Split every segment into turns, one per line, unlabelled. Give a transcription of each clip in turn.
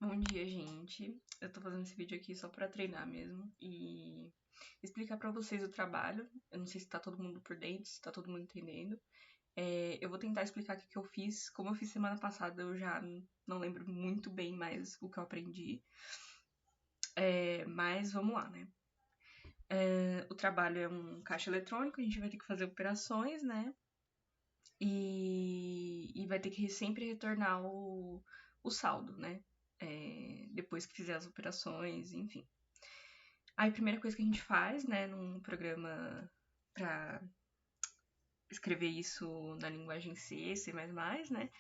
Bom dia, gente. Eu tô fazendo esse vídeo aqui só pra treinar mesmo e explicar pra vocês o trabalho. Eu não sei se tá todo mundo por dentro, se tá todo mundo entendendo. Eu vou tentar explicar o que eu fiz. Como eu fiz semana passada, eu já não lembro muito bem mais o que eu aprendi. Mas vamos lá, né? O trabalho é um caixa eletrônico, a gente vai ter que fazer operações, né? E vai ter que sempre retornar o saldo, né? Depois que fizer as operações, enfim. Aí a primeira coisa que a gente faz, né, num programa para escrever isso na linguagem C, C++, né,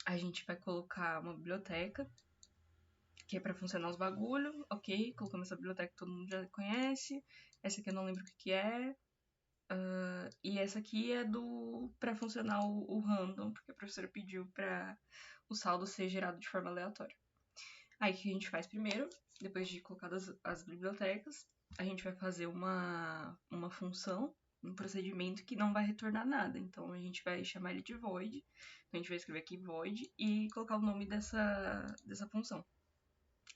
a gente vai colocar uma biblioteca, que é para funcionar os bagulho, ok, colocamos essa biblioteca que todo mundo já conhece, essa aqui eu não lembro o que é, e essa aqui é para funcionar o random, porque a professora pediu para o saldo ser gerado de forma aleatória. Aí o que a gente faz primeiro, depois de colocadas as bibliotecas, a gente vai fazer uma função, um procedimento que não vai retornar nada. Então a gente vai chamar ele de void. Então a gente vai escrever aqui void e colocar o nome dessa função.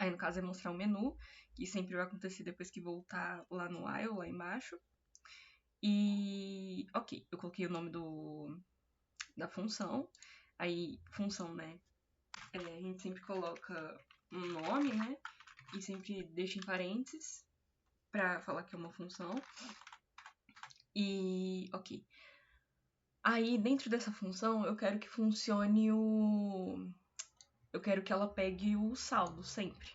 Aí no caso é mostrar o menu, que sempre vai acontecer depois que voltar lá no while, lá embaixo. E ok, eu coloquei o nome da função. Aí, função, né? A gente sempre coloca um nome, né? E sempre deixa em parênteses pra falar que é uma função. E ok. Aí dentro dessa função eu quero que funcione o. Eu quero que ela pegue o saldo sempre.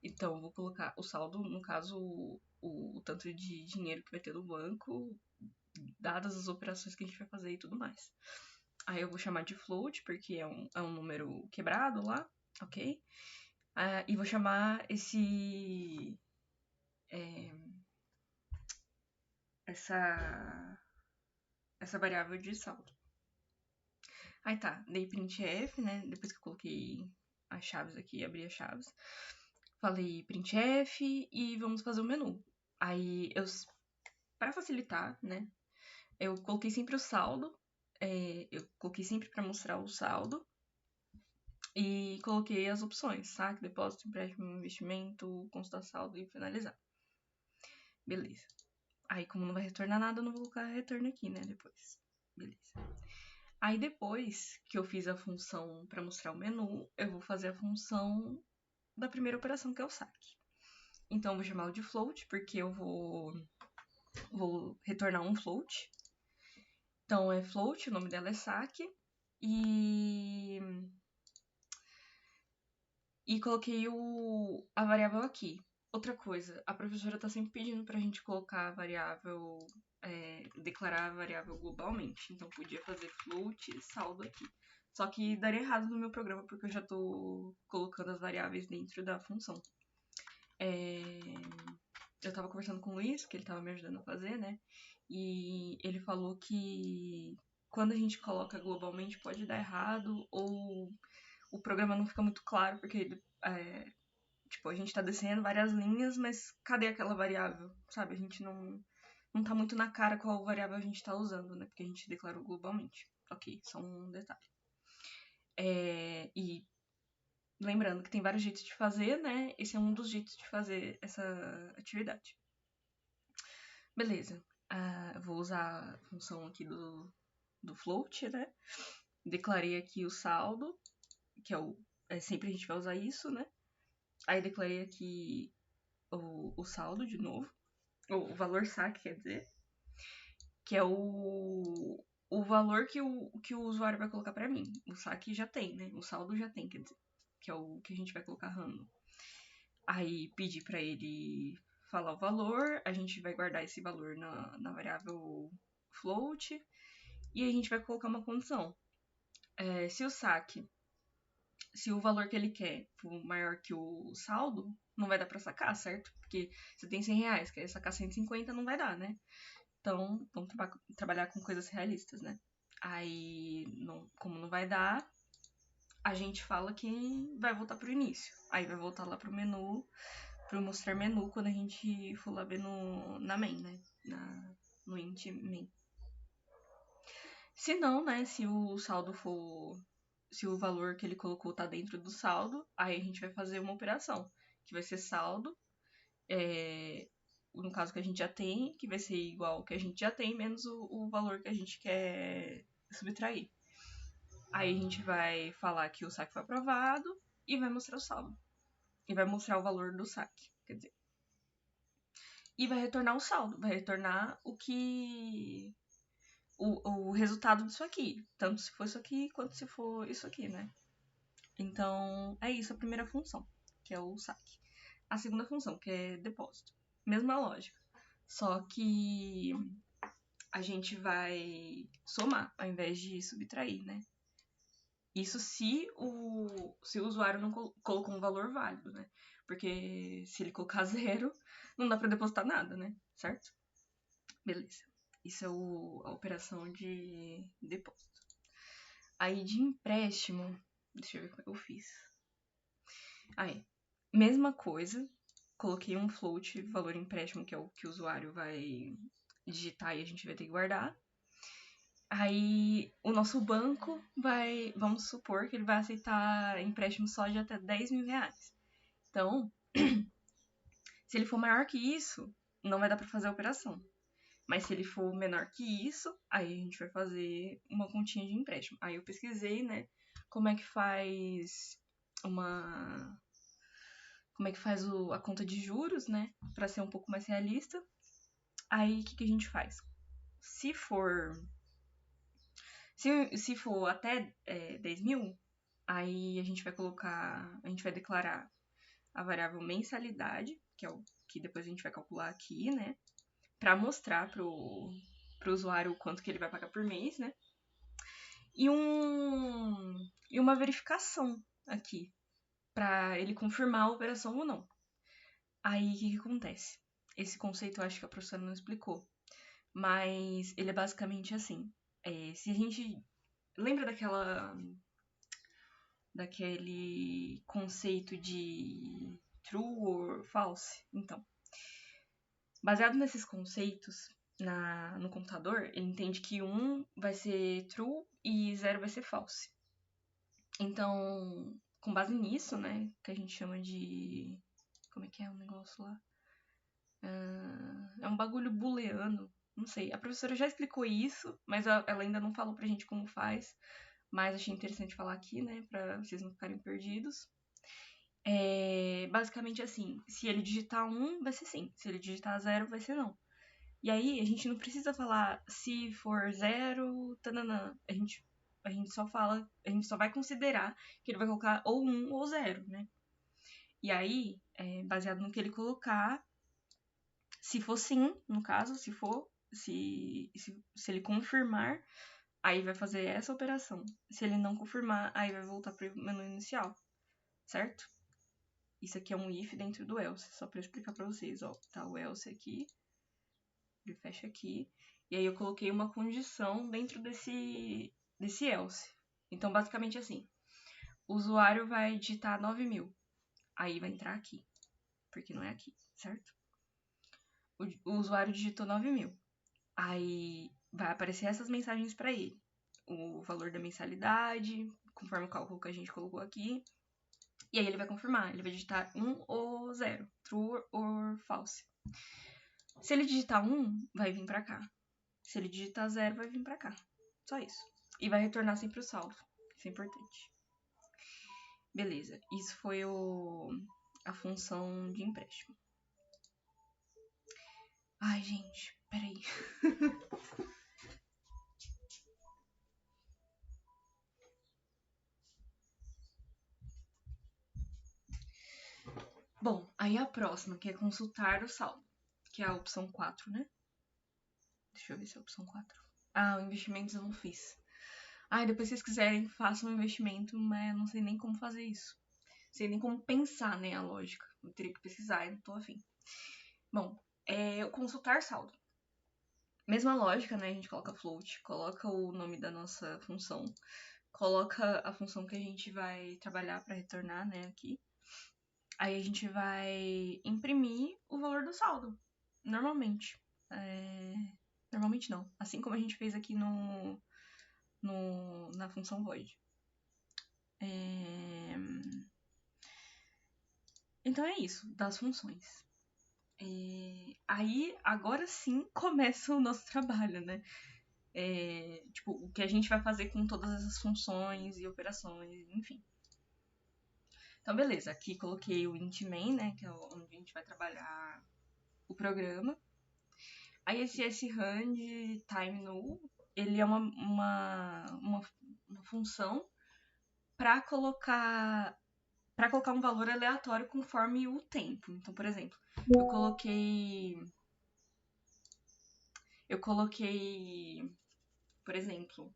Então eu vou colocar o saldo, no caso, o tanto de dinheiro que vai ter no banco, dadas as operações que a gente vai fazer e tudo mais. Aí eu vou chamar de float, porque é um número quebrado lá, ok? E vou chamar essa variável de saldo. Aí tá, dei printf, né? Depois que eu coloquei as chaves aqui, abri as chaves. Falei printf e vamos fazer o menu. Aí para facilitar, né? Eu coloquei sempre o saldo. Eu coloquei sempre para mostrar o saldo. E coloquei as opções, saque, depósito, empréstimo, investimento, consultar saldo e finalizar. Beleza. Aí, como não vai retornar nada, eu não vou colocar retorno aqui, né? Depois. Beleza. Aí, depois que eu fiz a função para mostrar o menu, eu vou fazer a função da primeira operação, que é o saque. Então, eu vou chamá-lo de float, porque eu vou retornar um float. Então, é float, o nome dela é saque. E coloquei a variável aqui. Outra coisa, a professora tá sempre pedindo pra gente colocar a variável, declarar a variável globalmente. Então podia fazer float saldo aqui. Só que daria errado no meu programa, porque eu já tô colocando as variáveis dentro da função. Eu tava conversando com o Luiz, que ele tava me ajudando a fazer, né? E ele falou que quando a gente coloca globalmente pode dar errado, ou o programa não fica muito claro, porque tipo, a gente tá descendo várias linhas, mas cadê aquela variável? Sabe? A gente não tá muito na cara qual variável a gente tá usando, né? Porque a gente declarou globalmente. Ok, só um detalhe. E lembrando que tem vários jeitos de fazer, né? Esse é um dos jeitos de fazer essa atividade. Beleza. Vou usar a função aqui do float, né? Declarei aqui o saldo, que sempre a gente vai usar isso, né? Aí declarei aqui o saldo de novo. O valor saque, quer dizer, que é o valor que o usuário vai colocar para mim. O saque já tem, né? O saldo já tem, quer dizer, que é o que a gente vai colocar random. Aí pedir para ele falar o valor, a gente vai guardar esse valor na variável float e a gente vai colocar uma condição. Se o saque, se o valor que ele quer for maior que o saldo, não vai dar para sacar, certo? Porque você tem 100 reais, quer sacar 150, não vai dar, né? Então, vamos trabalhar com coisas realistas, né? Aí, como não vai dar, a gente fala que vai voltar pro início. Aí vai voltar lá pro menu, pro mostrar menu, quando a gente for lá ver na main, né? No int main. Se não, né? Se o saldo for se o valor que ele colocou tá dentro do saldo, aí a gente vai fazer uma operação, que vai ser saldo, no caso que a gente já tem, que vai ser igual ao que a gente já tem, menos o valor que a gente quer subtrair. Aí a gente vai falar que o saque foi aprovado e vai mostrar o saldo. E vai mostrar o valor do saque, quer dizer. E vai retornar o saldo, vai retornar o que... O resultado disso aqui. Tanto se for isso aqui, quanto se for isso aqui, né? Então, é isso a primeira função, que é o saque. A segunda função, que é depósito. Mesma lógica. Só que a gente vai somar, ao invés de subtrair, né? Isso se o usuário não colocou um valor válido, né? Porque se ele colocar 0, não dá pra depositar nada, né? Certo? Beleza. Isso é a operação de depósito. Aí de empréstimo, deixa eu ver como é que eu fiz. Aí, mesma coisa, coloquei um float, valor empréstimo, que é o que o usuário vai digitar e a gente vai ter que guardar. Aí o nosso banco vai, vamos supor que ele vai aceitar empréstimo só de até 10 mil reais. Então, se ele for maior que isso, não vai dar para fazer a operação. Mas se ele for menor que isso, aí a gente vai fazer uma continha de empréstimo. Aí eu pesquisei, né, como é que faz uma... Como é que faz a conta de juros, né, para ser um pouco mais realista. Aí o que a gente faz? Se for até 10 mil, aí a gente vai declarar a variável mensalidade, que é o que depois a gente vai calcular aqui, né? Pra mostrar pro usuário o quanto que ele vai pagar por mês, né? E uma verificação aqui, pra ele confirmar a operação ou não. Aí o que acontece? Esse conceito eu acho que a professora não explicou, mas ele é basicamente assim. Se a gente lembra daquele conceito de true or false? Então, baseado nesses conceitos no computador, ele entende que 1 vai ser true e 0 vai ser false. Então, com base nisso, né, que a gente chama de... Como é que é o negócio lá? É um bagulho booleano, não sei. A professora já explicou isso, mas ela ainda não falou pra gente como faz. Mas achei interessante falar aqui, né, pra vocês não ficarem perdidos. Basicamente assim, se ele digitar 1, vai ser sim. Se ele digitar 0, vai ser não. E aí, a gente não precisa falar se for 0, tananã. A gente só fala, a gente só vai considerar que ele vai colocar ou 1 ou 0, né? E aí, baseado no que ele colocar, se for sim, no caso, se ele confirmar, aí vai fazer essa operação. Se ele não confirmar, aí vai voltar para o menu inicial, certo? Isso aqui é um if dentro do else, só para explicar para vocês, ó. Tá o else aqui, ele fecha aqui, e aí eu coloquei uma condição dentro desse else. Então, basicamente assim, o usuário vai digitar 9.000, aí vai entrar aqui, porque não é aqui, certo? O usuário digitou 9.000, aí vai aparecer essas mensagens para ele. O valor da mensalidade, conforme o cálculo que a gente colocou aqui. E aí ele vai confirmar, ele vai digitar 1 ou 0, true or false. Se ele digitar 1, vai vir pra cá. Se ele digitar 0, vai vir pra cá. Só isso. E vai retornar sempre o saldo. Isso é importante. Beleza, isso foi a função de empréstimo. Ai, gente, peraí. Bom, aí a próxima, que é consultar o saldo, que é a opção 4, né? Deixa eu ver se é a opção 4. Ah, investimentos eu não fiz. Ah, depois se vocês quiserem, façam um investimento, mas eu não sei nem como fazer isso. Não sei nem como pensar, né, a lógica. Eu teria que pesquisar, eu não tô afim. Bom, o consultar saldo. Mesma lógica, né? A gente coloca float, coloca o nome da nossa função, coloca a função que a gente vai trabalhar para retornar, né, aqui. Aí a gente vai imprimir o valor do saldo, normalmente. Normalmente não, assim como a gente fez aqui na função void. Então é isso, das funções. Aí, agora sim, começa o nosso trabalho, né? Tipo, o que a gente vai fazer com todas essas funções e operações, enfim. Então, beleza. Aqui coloquei o int main, né? Que é onde a gente vai trabalhar o programa. Aí esse srand time null, ele é uma função para colocar um valor aleatório conforme o tempo. Então, por exemplo, eu coloquei, por exemplo,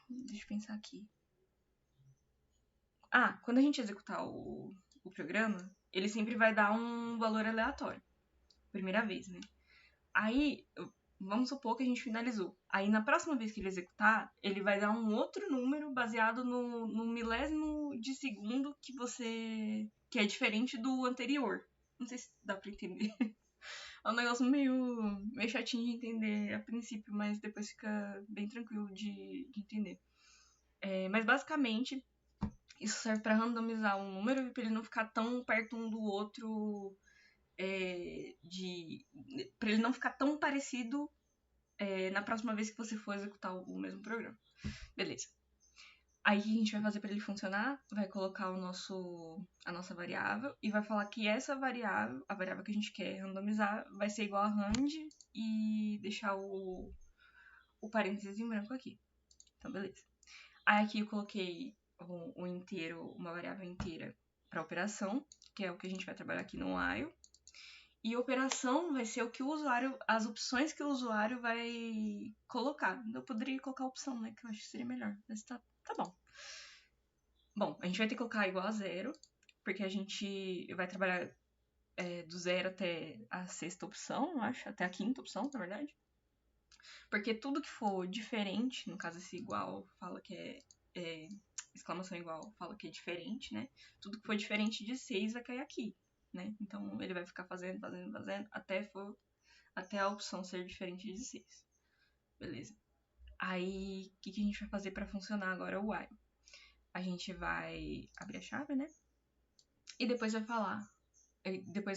deixa eu pensar aqui. Quando a gente executar o programa, ele sempre vai dar um valor aleatório. Primeira vez, né? Aí, vamos supor que a gente finalizou. Aí, na próxima vez que ele executar, ele vai dar um outro número baseado no milésimo de segundo que é diferente do anterior. Não sei se dá pra entender. É um negócio meio chatinho de entender a princípio, mas depois fica bem tranquilo de entender. Mas, basicamente, isso serve para randomizar um número e para ele não ficar tão perto um do outro, para ele não ficar tão parecido na próxima vez que você for executar o mesmo programa. Beleza. Aí o que a gente vai fazer para ele funcionar? Vai colocar a nossa variável e vai falar que essa variável, a variável que a gente quer randomizar, vai ser igual a rand e deixar o parênteses em branco aqui. Então, beleza. Aí aqui eu coloquei uma variável inteira para operação, que é o que a gente vai trabalhar aqui no while. E operação vai ser as opções que o usuário vai colocar. Eu poderia colocar a opção, né, que eu acho que seria melhor, mas tá bom. Bom, a gente vai ter que colocar igual a 0, porque a gente vai trabalhar do 0 até a 6ª opção, eu acho, até a 5ª opção, na verdade. Porque tudo que for diferente, no caso esse igual fala que é exclamação igual fala que é diferente, né? Tudo que for diferente de 6 vai cair aqui, né? Então ele vai ficar fazendo até a opção ser diferente de 6. Beleza. Aí, o que a gente vai fazer para funcionar agora o while? A gente vai abrir a chave, né? E depois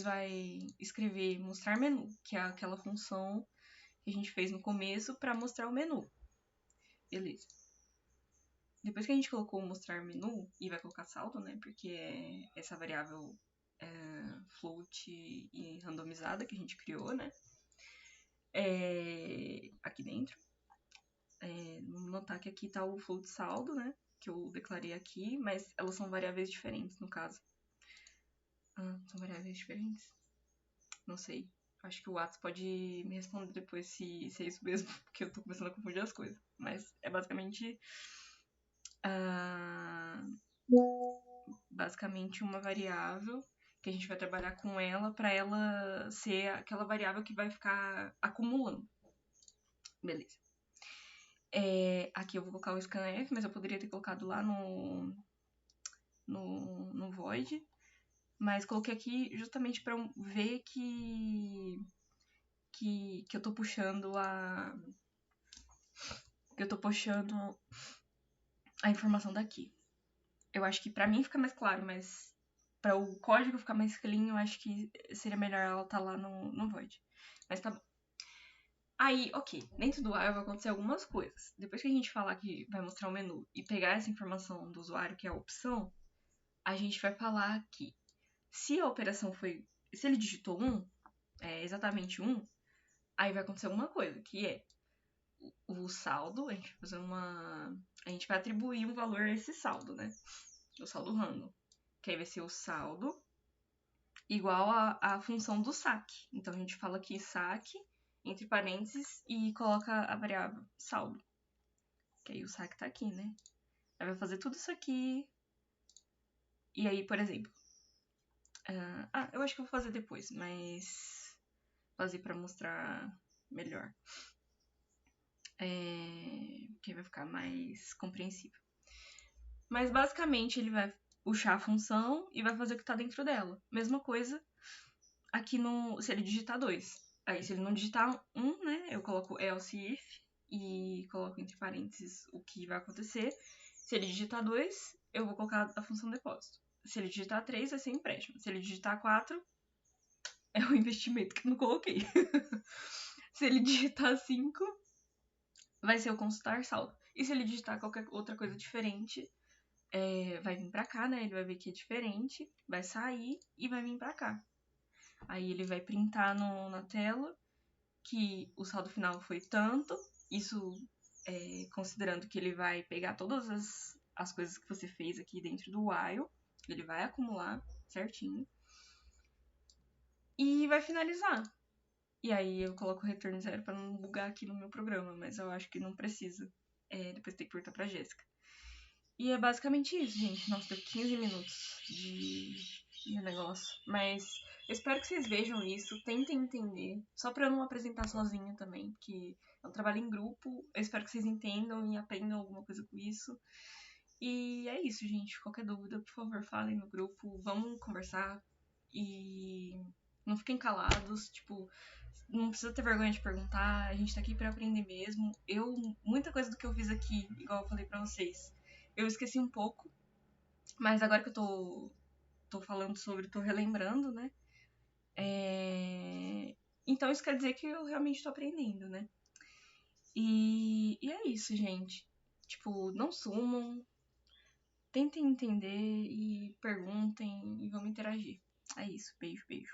vai escrever mostrar menu, que é aquela função que a gente fez no começo para mostrar o menu. Beleza. Depois que a gente colocou o mostrar menu, e vai colocar saldo, né? Porque é essa variável float e randomizada que a gente criou, né? Aqui dentro. Vamos notar que aqui tá o float saldo, né? Que eu declarei aqui, mas elas são variáveis diferentes, no caso. São variáveis diferentes? Não sei. Acho que o Whats pode me responder depois se é isso mesmo, porque eu tô começando a confundir as coisas. Mas é basicamente uma variável que a gente vai trabalhar com ela para ela ser aquela variável que vai ficar acumulando. Beleza. Aqui eu vou colocar o scanf, mas eu poderia ter colocado lá no void. Mas coloquei aqui justamente para ver que eu tô puxando a informação daqui. Eu acho que pra mim fica mais claro, mas pra o código ficar mais clean, eu acho que seria melhor ela estar lá no void. Mas tá bom. Aí, ok, dentro do while vai acontecer algumas coisas. Depois que a gente falar que vai mostrar o menu e pegar essa informação do usuário, que é a opção, a gente vai falar que se a operação se ele digitou 1, exatamente 1, aí vai acontecer alguma coisa, que é o saldo, a gente vai atribuir um valor a esse saldo, né? O saldo random. Que aí vai ser o saldo igual a função do saque. Então a gente fala aqui saque, entre parênteses, e coloca a variável saldo. Que aí o saque tá aqui, né? Aí vai fazer tudo isso aqui. E aí, por exemplo. Eu acho que eu vou fazer depois, mas fazer pra mostrar melhor. Que vai ficar mais compreensível. Mas basicamente ele vai puxar a função e vai fazer o que tá dentro dela. Mesma coisa aqui se ele digitar 2. Aí se ele não digitar 1, né, eu coloco else if e coloco entre parênteses o que vai acontecer. Se ele digitar 2, eu vou colocar a função depósito. Se ele digitar 3, vai ser empréstimo. Se ele digitar 4, é o investimento que eu não coloquei. Se ele digitar 5, vai ser o consultar saldo. E se ele digitar qualquer outra coisa diferente, vai vir pra cá, né? Ele vai ver que é diferente, vai sair e vai vir pra cá. Aí ele vai printar na tela que o saldo final foi tanto. Isso considerando que ele vai pegar todas as coisas que você fez aqui dentro do while. Ele vai acumular certinho. E vai finalizar. E aí eu coloco o return 0 pra não bugar aqui no meu programa, mas eu acho que não precisa. Depois tem que perguntar pra Jéssica. E é basicamente isso, gente. Nossa, deu 15 minutos de negócio. Mas eu espero que vocês vejam isso, tentem entender. Só pra eu não apresentar sozinha também, porque é um trabalho em grupo. Eu espero que vocês entendam e aprendam alguma coisa com isso. E é isso, gente. Qualquer dúvida, por favor, falem no grupo. Vamos conversar. E não fiquem calados. Tipo, não precisa ter vergonha de perguntar. A gente tá aqui pra aprender mesmo. Muita coisa do que eu fiz aqui, igual eu falei pra vocês, eu esqueci um pouco. Mas agora que eu tô falando sobre, tô relembrando, né? Então isso quer dizer que eu realmente tô aprendendo, né? E é isso, gente. Tipo, não sumam, tentem entender e perguntem e vamos interagir. É isso. Beijo, beijo.